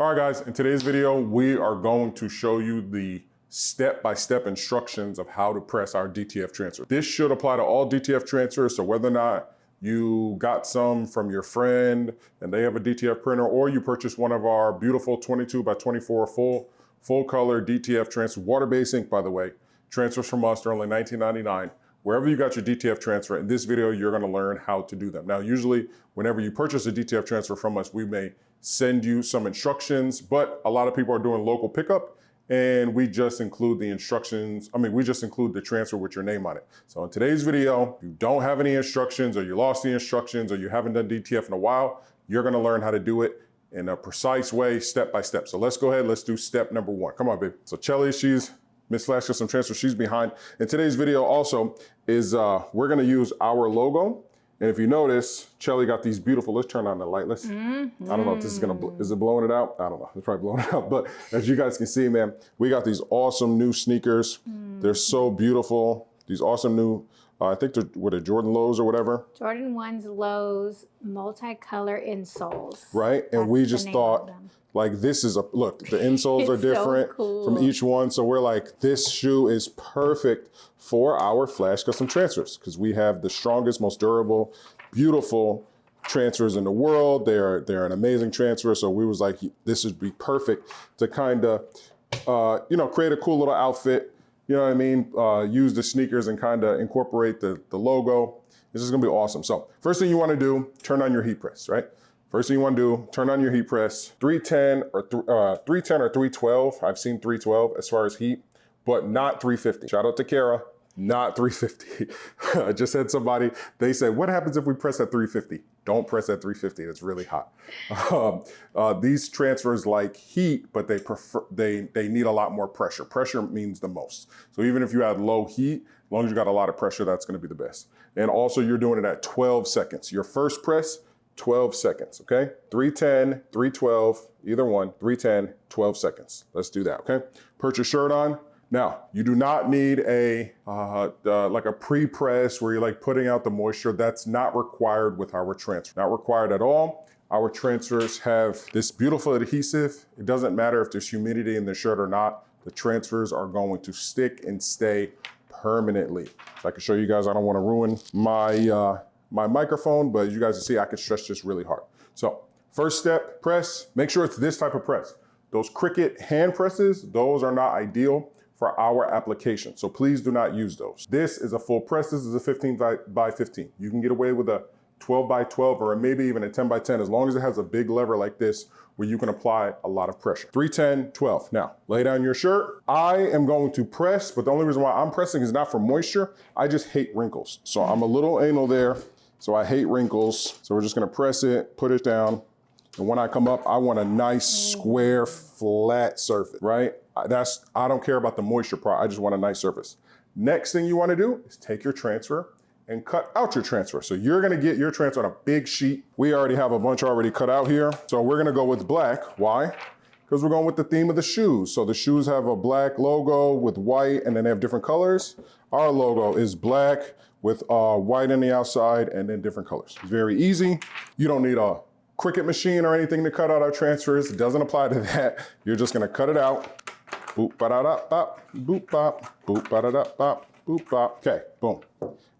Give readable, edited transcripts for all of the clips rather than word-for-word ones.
All right, guys, in today's video, we are going to show you the step-by-step instructions of how to press our DTF transfer. This should apply to all DTF transfers, so whether or not you got some from your friend and they have a DTF printer, or you purchased one of our beautiful 22 by 24 full color DTF transfer, water-based ink, by the way, transfers from us are only $19.99. Wherever you got your DTF transfer, in this video, you're gonna learn how to do them. Now, usually, whenever you purchase a DTF transfer from us, we may send you some instructions, but a lot of people are doing local pickup and we just include the instructions. We just include the transfer with your name on it. So in today's video, if you don't have any instructions or you lost the instructions or you haven't done DTF in a while, you're gonna learn how to do it in a precise way, step by step. So let's go ahead, let's do step number one. Come on, babe. So Chelly, she's Miss Flash Custom Transfer, she's behind. In today's video also is we're gonna use our logo. And if you notice, Chelly got these beautiful, let's turn on the light. I don't know if this is gonna, is it blowing it out? I don't know, it's probably blowing it out. But as you guys can see, man, we got these awesome new sneakers. They're so beautiful. These awesome new, I think they're, what are Jordan lows or whatever? Jordan 1's lows, multicolor insoles. Right, and we just thought, like, this is a, look, the insoles are different from each one. So we're like, this shoe is perfect for our Flash Custom Transfers because we have the strongest, most durable, beautiful transfers in the world. They're an amazing transfer. So we was like, this would be perfect to kind of, create a cool little outfit. You know what I mean? Use the sneakers and kind of incorporate the logo. This is gonna be awesome. So first thing you wanna do, turn on your heat press, right? First thing you want to do, turn on your heat press. 310 or 312. I've seen 312 as far as heat, but not 350. Shout out to Kara, not 350. I just had somebody, they said, what happens if we press at 350? Don't press at 350, it's really hot. These transfers like heat, but they need a lot more pressure. Pressure means the most. So even if you had low heat, as long as you got a lot of pressure, that's gonna be the best. And also you're doing it at 12 seconds. Your first press, 12 seconds, okay? 310, 312, either one, 310, 12 seconds. Let's do that, okay? Put your shirt on. Now, you do not need a, like a pre-press where you're like putting out the moisture. That's not required with our transfer. Not required at all. Our transfers have this beautiful adhesive. It doesn't matter if there's humidity in the shirt or not. The transfers are going to stick and stay permanently. So I can show you guys, I don't wanna ruin my microphone, but as you guys can see, I can stretch this really hard. So first step, press, make sure it's this type of press. Those Cricut hand presses, those are not ideal for our application. So please do not use those. This is a full press. This is a 15 by 15. You can get away with a 12 by 12 or maybe even a 10 by 10 as long as it has a big lever like this where you can apply a lot of pressure. 310, 12. Now, lay down your shirt. I am going to press, but the only reason why I'm pressing is not for moisture. I just hate wrinkles. So I'm a little anal there. So I hate wrinkles. So we're just gonna press it, put it down. And when I come up, I want a nice square, flat surface, right? I don't care about the moisture part. I just want a nice surface. Next thing you wanna do is take your transfer and cut out your transfer. So you're gonna get your transfer on a big sheet. We already have a bunch already cut out here. So we're gonna go with black. Why? Because we're going with the theme of the shoes. So the shoes have a black logo with white and then they have different colors. Our logo is black with white on the outside and then different colors. It's very easy. You don't need a Cricut machine or anything to cut out our transfers. It doesn't apply to that. You're just gonna cut it out. Boop, ba-da-da-bop, boop, bop, boop, ba-da-da-bop, boop, bop. Okay, boom.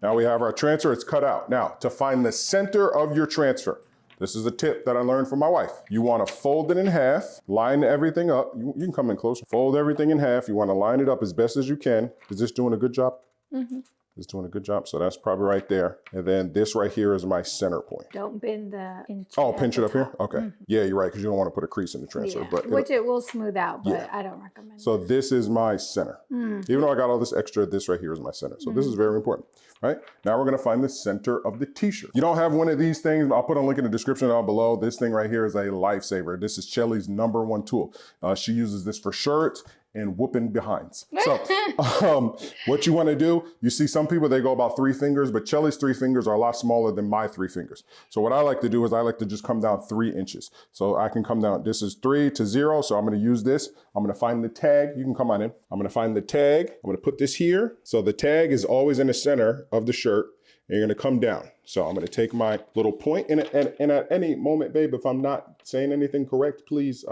Now we have our transfer, it's cut out. Now, to find the center of your transfer, this is a tip that I learned from my wife. You wanna fold it in half, line everything up. You can come in closer. Fold everything in half. You wanna line it up as best as you can. Is this doing a good job? Mm-hmm. It's doing a good job. So that's probably right there. And then this right here is my center point. Don't bend the pinch. Oh, pinch it up here? Okay. Mm-hmm. Yeah, you're right, because you don't want to put a crease in the transfer. Yeah. But which it will smooth out, but I don't recommend So this is my center. Even though I got all this extra, this right here is my center. So this is very important, right? Now we're gonna find the center of the t-shirt. You don't have one of these things, I'll put a link in the description down below. This thing right here is a lifesaver. This is Chelly's #1 tool. She uses this for shirts and whooping behinds. So what you wanna do, you see some people, they go about 3 fingers, but Chelly's 3 fingers are a lot smaller than my 3 fingers. So what I like to do is I like to just come down 3 inches. So I can come down, this is 3 to 0, so I'm gonna use this. I'm gonna find the tag, you can come on in. I'm gonna find the tag, I'm gonna put this here. So the tag is always in the center of the shirt. and you're gonna come down. So I'm gonna take my little point, and at any moment, babe, if I'm not saying anything correct, please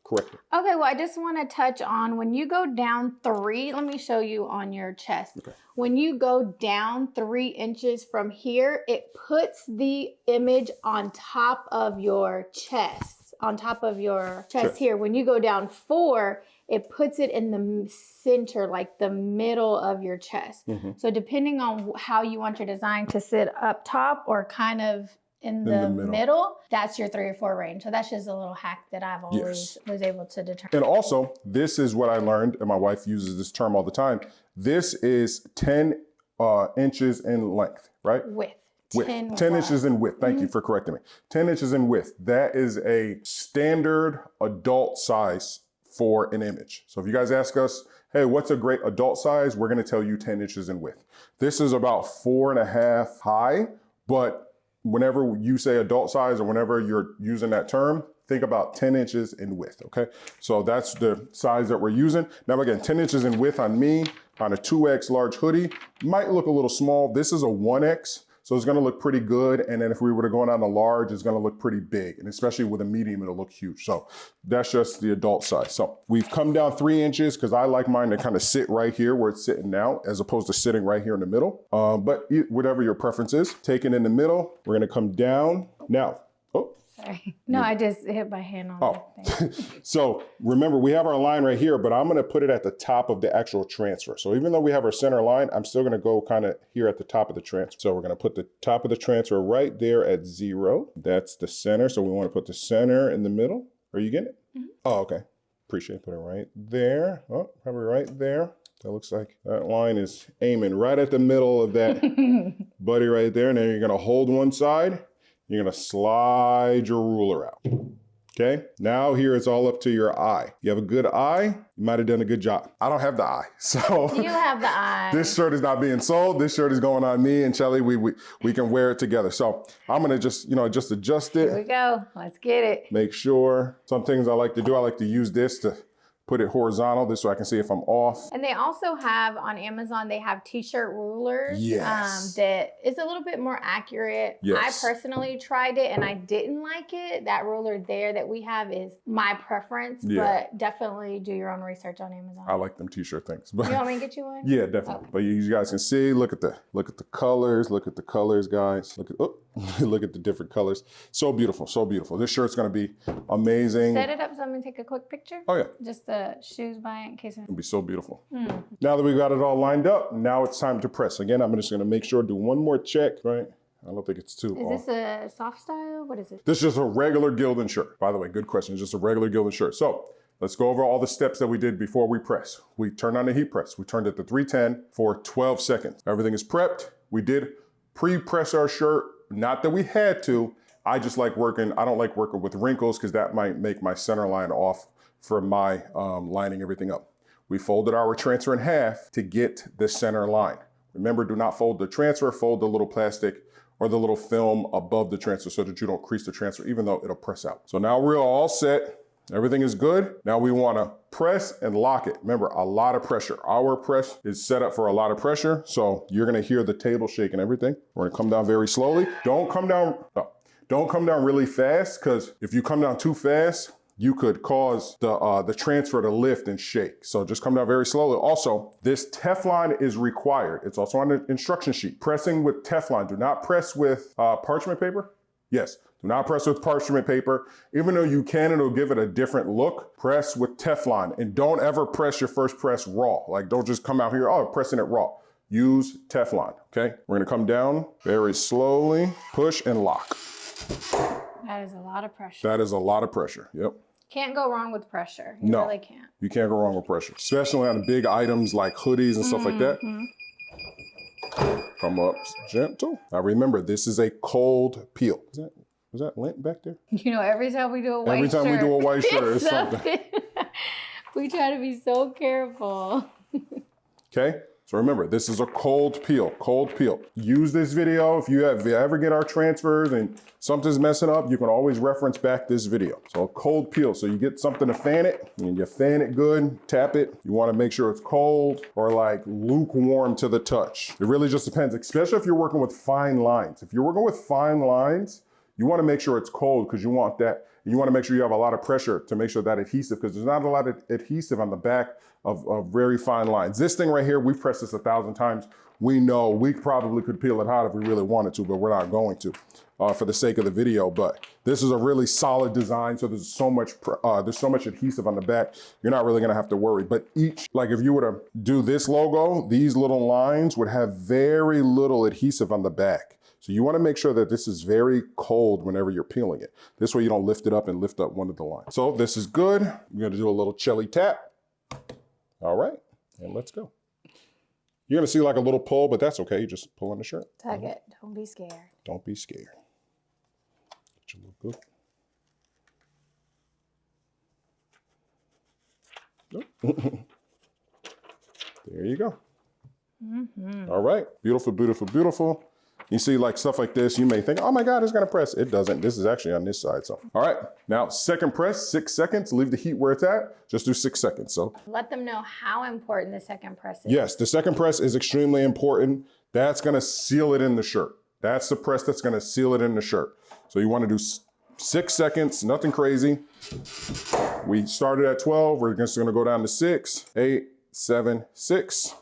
correct me. Okay, well, I just wanna touch on when you go down 3, let me show you on your chest. Okay. When you go down 3 inches from here, it puts the image on top of your chest, here. When you go down 4, it puts it in the center, like the middle of your chest. So depending on how you want your design to sit up top or kind of in the middle, that's your 3 or 4 range. So that's just a little hack that I've always was able to determine. And also, this is what I learned, and my wife uses this term all the time. This is 10 inches in length, right? Width. 10 inches in width. Thank you for correcting me. 10 inches in width. That is a standard adult size for an image. So if you guys ask us, hey, what's a great adult size? We're gonna tell you 10 inches in width. This is about 4.5 high, but whenever you say adult size or whenever you're using that term, think about 10 inches in width, okay? So that's the size that we're using. Now again, 10 inches in width on me, on a 2X large hoodie, might look a little small. This is a 1X. So it's gonna look pretty good. And then if we were to go down to large, it's gonna look pretty big. And especially with a medium, it'll look huge. So that's just the adult size. So we've come down 3 inches because I like mine to kind of sit right here where it's sitting now, as opposed to sitting right here in the middle. But whatever your preference is, take it in the middle. We're gonna come down. Now, sorry. No, I just hit my hand on that thing. So remember, we have our line right here, but I'm gonna put it at the top of the actual transfer. So even though we have our center line, I'm still gonna go kind of here at the top of the transfer. So we're gonna put the top of the transfer right there at 0. That's the center. So we wanna put the center in the middle. Are you getting it? Oh, okay. Appreciate it. Put it right there. Oh, probably right there. That looks like that line is aiming right at the middle of that buddy right there. And then you're gonna hold one side. You're gonna slide your ruler out. Okay, now here it's all up to your eye. You have a good eye, you might have done a good job. I don't have the eye, so. You have the eye. This shirt is not being sold. This shirt is going on me and Shelly. We can wear it together. So I'm gonna just adjust it. Here we go, let's get it. Make sure, some things I like to do, I like to use this to put it horizontal, this so I can see if I'm off. And they also have, on Amazon, they have t-shirt rulers. Yes. That is a little bit more accurate. Yes. I personally tried it and I didn't like it. That ruler there that we have is my preference, but definitely do your own research on Amazon. I like them t-shirt things. But you want me to get you one? Yeah, definitely. Okay. But you guys can see, look at the colors, guys. Look at the different colors. So beautiful, so beautiful. This shirt's gonna be amazing. Set it up so I'm gonna take a quick picture. Oh yeah. Just the shoes by it in case. It'll be so beautiful. Now that we got it all lined up, now it's time to press. Again, I'm just gonna make sure, do one more check, right? I don't think it's too off. Is this a soft style? What is it? This is just a regular Gildan shirt. By the way, good question. It's just a regular Gildan shirt. So let's go over all the steps that we did before we press. We turned on the heat press. We turned it to 310 for 12 seconds. Everything is prepped. We did pre-press our shirt. Not that we had to. I just like working, I don't like working with wrinkles because that might make my center line off for my lining everything up. We folded our transfer in half to get the center line. Remember, do not fold the transfer, fold the little plastic or the little film above the transfer so that you don't crease the transfer, even though it'll press out. So now we're all set. Everything is good. Now we wanna press and lock it. Remember, a lot of pressure. Our press is set up for a lot of pressure. So you're gonna hear the table shake and everything. We're gonna come down very slowly. Don't come down really fast, because if you come down too fast, you could cause the transfer to lift and shake. So just come down very slowly. Also, this Teflon is required. It's also on the instruction sheet. Pressing with Teflon. Do not press with parchment paper. Yes. Do not press with parchment paper. Even though you can, it'll give it a different look. Press with Teflon, and don't ever press your first press raw. Like, don't just come out here, oh, pressing it raw. Use Teflon, okay? We're gonna come down very slowly, push and lock. That is a lot of pressure. That is a lot of pressure, yep. Can't go wrong with pressure. You really can't. You can't go wrong with pressure, especially on big items like hoodies and stuff like that. Come up gentle. Now remember, this is a cold peel. Was that lint back there? You know, every time we do a white shirt. Every time we do a white shirt, it's something. We try to be so careful. Okay, so So remember, this is a cold peel, cold peel. Use this video if you ever get our transfers and something's messing up, you can always reference back this video. So a cold peel, so you get something to fan it, and you fan it good, tap it. You wanna make sure it's cold or like lukewarm to the touch. It really just depends, especially if you're working with fine lines. If you're working with fine lines, you wanna make sure it's cold because you want that. You wanna make sure you have a lot of pressure to make sure that adhesive, because there's not a lot of adhesive on the back of very fine lines. This thing right here, we've pressed this 1,000 times. We know we probably could peel it hot if we really wanted to, but we're not going to for the sake of the video. But this is a really solid design, so there's so much adhesive on the back, you're not really gonna have to worry. But each, like if you were to do this logo, these little lines would have very little adhesive on the back. So you wanna make sure that this is very cold whenever you're peeling it. This way you don't lift it up and lift up one of the lines. So this is good. We're gonna do a little chili tap. All right, and let's go. You're gonna see like a little pull, but that's okay. You just pull on the shirt. Tug it, don't be scared. Don't be scared. Get your little good. There you go. All right, beautiful, beautiful, beautiful. You see like stuff like this, you may think, oh my God, it's gonna press. It doesn't, this is actually on this side, so. All right, now second press, 6 seconds, leave the heat where it's at, just do 6 seconds, so. Let them know how important the second press is. Yes, the second press is extremely important. That's gonna seal it in the shirt. That's the press that's gonna seal it in the shirt. So you wanna do 6 seconds, nothing crazy. We started at 12, we're just gonna go down to 6, 8, 7, 6.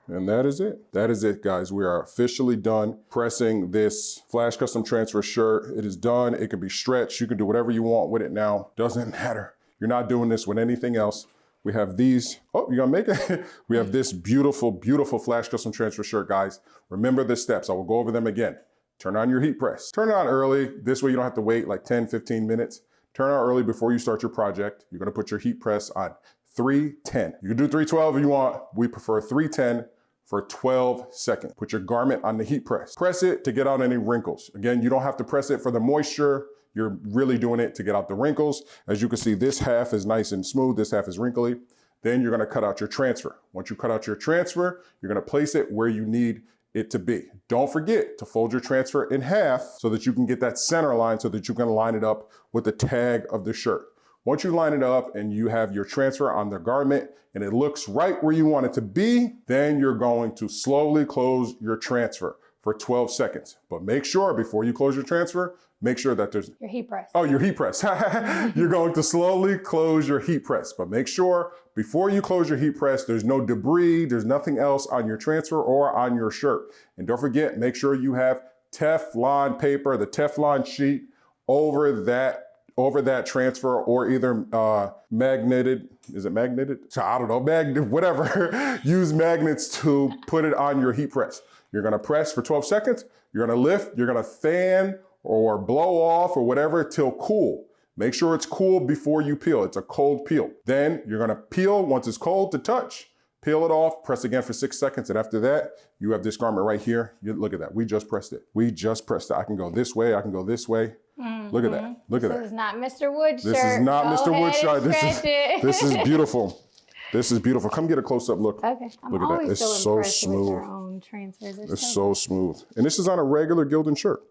And that is it. That is it, guys. We are officially done pressing this Flash Custom Transfer shirt. It is done. It can be stretched. You can do whatever you want with it now. Doesn't matter. You're not doing this with anything else. We have these. Oh, you're gonna make it? We have this beautiful, beautiful Flash Custom Transfer shirt, guys. Remember the steps. I will go over them again. Turn on your heat press. Turn it on early. This way you don't have to wait like 10, 15 minutes. Turn it on early before you start your project. You're gonna put your heat press on 310. You can do 312 if you want. We prefer 310. For 12 seconds. Put your garment on the heat press. Press it to get out any wrinkles. Again, you don't have to press it for the moisture. You're really doing it to get out the wrinkles. As you can see, this half is nice and smooth. This half is wrinkly. Then you're gonna cut out your transfer. Once you cut out your transfer, you're gonna place it where you need it to be. Don't forget to fold your transfer in half so that you can get that center line so that you can line it up with the tag of the shirt. Once you line it up and you have your transfer on the garment and it looks right where you want it to be, then you're going to slowly close your transfer for 12 seconds. But make sure before you close your transfer, make sure that there's... Your heat press. Oh, your heat press. You're going to slowly close your heat press. But make sure before you close your heat press, there's no debris, there's nothing else on your transfer or on your shirt. And don't forget, make sure you have Teflon paper, the Teflon sheet over that transfer, or either magneted, is it magneted? I don't know, whatever. Use magnets to put it on your heat press. You're gonna press for 12 seconds, you're gonna lift, you're gonna fan or blow off or whatever till cool. Make sure it's cool before you peel. It's a cold peel. Then you're gonna peel once it's cold to touch. Peel it off, press again for 6 seconds, and after that, you have this garment right here. Look at that, we just pressed it. We just pressed it. I can go this way, I can go this way. Look at that, look at that. This is not Mr. Wood shirt. This is not Mr. Wood shirt. This is beautiful. This is beautiful. Come get a close-up look. Okay, Look at that, it's so smooth. With their own transfers. It's so smooth. And this is on a regular Gildan shirt.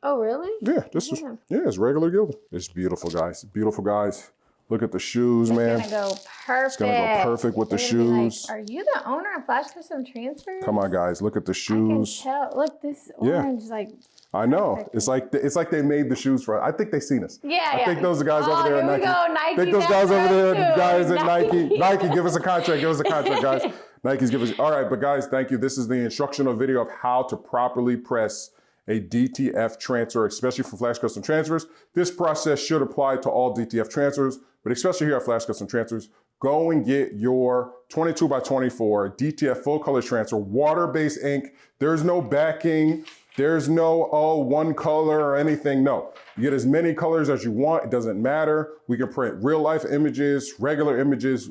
Oh, really? Yeah, it's regular Gildan. It's beautiful, guys, beautiful, guys. Look at the shoes, man. It's gonna go perfect. It's gonna go perfect with the shoes. Like, are you the owner of Flash Custom Transfers? Come on, guys, look at the shoes. I can tell. Look, this orange, like. I know. It's like they made the shoes for us. I think they've seen us. Yeah, I think those guys over there at Nike. Nike. I think those guys over there, the guys at Nike. Nike, give us a contract. Give us a contract, guys. Nike's give us. All right, but guys, thank you. This is the instructional video of how to properly press a DTF transfer, especially for Flash Custom Transfers. This process should apply to all DTF transfers, but especially here at Flash Custom Transfers. Go and get your 22 by 24 DTF full color transfer, water-based ink. There's no backing. There's no, one color or anything. No, you get as many colors as you want. It doesn't matter. We can print real life images, regular images.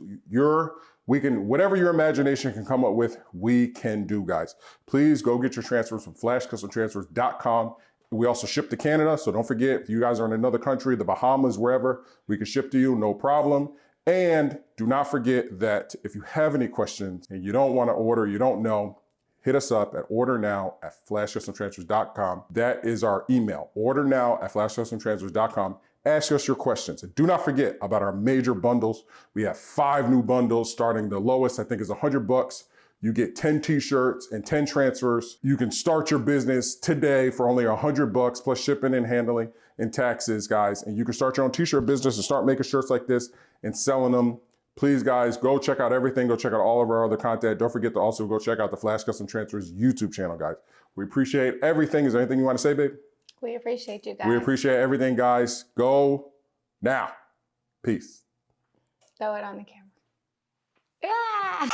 Whatever your imagination can come up with, we can do, guys. Please go get your transfers from flashcustomtransfers.com. We also ship to Canada, so don't forget, if you guys are in another country, the Bahamas, wherever, we can ship to you, no problem. And do not forget that if you have any questions and you don't want to order, you don't know, hit us up at ordernow@flashcustomtransfers.com. That is our email, ordernow@flashcustomtransfers.com. Ask us your questions. And do not forget about our major bundles. We have 5 new bundles starting. The lowest, I think, is $100. You get 10 t-shirts and 10 transfers. You can start your business today for only $100 plus shipping and handling and taxes, guys. And you can start your own t-shirt business and start making shirts like this and selling them. Please, guys, go check out everything. Go check out all of our other content. Don't forget to also go check out the Flash Custom Transfers YouTube channel, guys. We appreciate everything. Is there anything you want to say, babe? We appreciate you guys. We appreciate everything, guys. Go now. Peace. Throw it on the camera. Yeah.